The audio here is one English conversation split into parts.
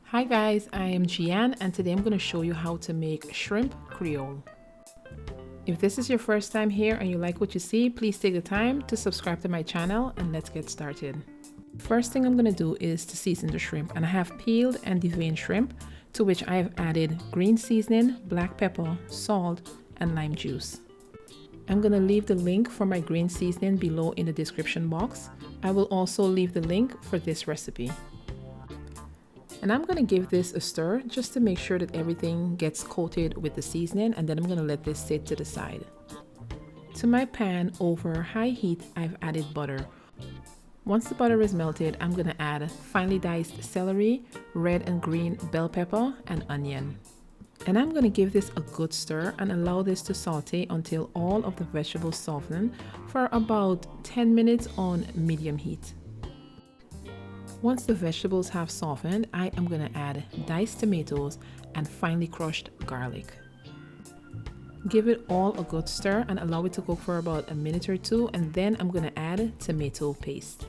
Hi guys, I am Gian and today I'm going to show you how to make shrimp creole. If this is your first time here and you like what you see, please take the time to subscribe to my channel and let's get started. First thing I'm going to do is to season the shrimp, and I have peeled and deveined shrimp to which I have added green seasoning, black pepper, salt and lime juice. I'm going to leave the link for my green seasoning below in the description box. I will also leave the link for this recipe. And I'm going to give this a stir just to make sure that everything gets coated with the seasoning, and then I'm going to let this sit to the side. To my pan over high heat, I've added butter. Once the butter is melted, I'm going to add finely diced celery, red and green bell pepper, and onion. And I'm going to give this a good stir and allow this to saute until all of the vegetables soften for about 10 minutes on medium heat. Once the vegetables have softened, I am going to add diced tomatoes and finely crushed garlic. Give it all a good stir and allow it to cook for about a minute or two, and then I'm going to add tomato paste.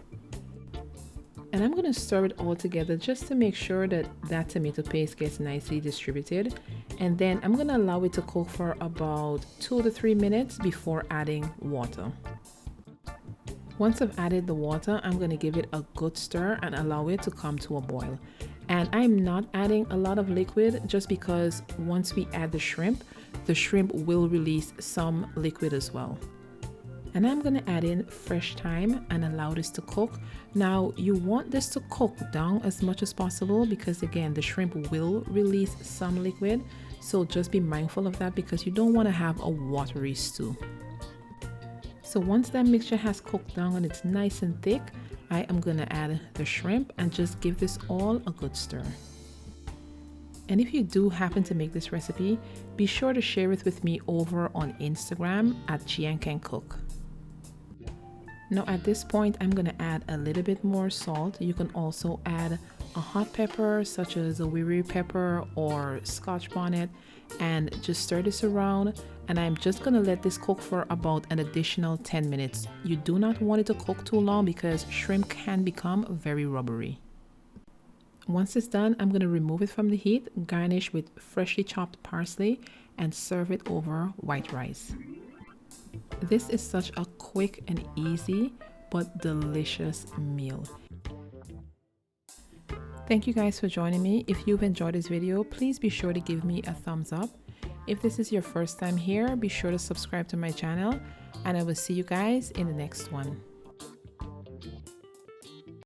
And I'm going to stir it all together just to make sure that that tomato paste gets nicely distributed. And then I'm going to allow it to cook for about 2 to 3 minutes before adding water. Once I've added the water, I'm going to give it a good stir and allow it to come to a boil. And I'm not adding a lot of liquid just because once we add the shrimp will release some liquid as well. And I'm going to add in fresh thyme and allow this to cook. Now you want this to cook down as much as possible because again the shrimp will release some liquid, so just be mindful of that because you don't want to have a watery stew. So once that mixture has cooked down and it's nice and thick, I am going to add the shrimp and just give this all a good stir. And if you do happen to make this recipe, be sure to share it with me over on Instagram at Gian Can Cook. Now at this point, I'm going to add a little bit more salt. You can also add a hot pepper such as a wiri pepper or Scotch bonnet, and just stir this around. And I'm just going to let this cook for about an additional 10 minutes. You do not want it to cook too long because shrimp can become very rubbery. Once it's done, I'm going to remove it from the heat, garnish with freshly chopped parsley, and serve it over white rice. This is such a quick and easy but delicious meal. Thank you guys for joining me. If you've enjoyed this video, please be sure to give me a thumbs up. If this is your first time here, be sure to subscribe to my channel, and I will see you guys in the next one.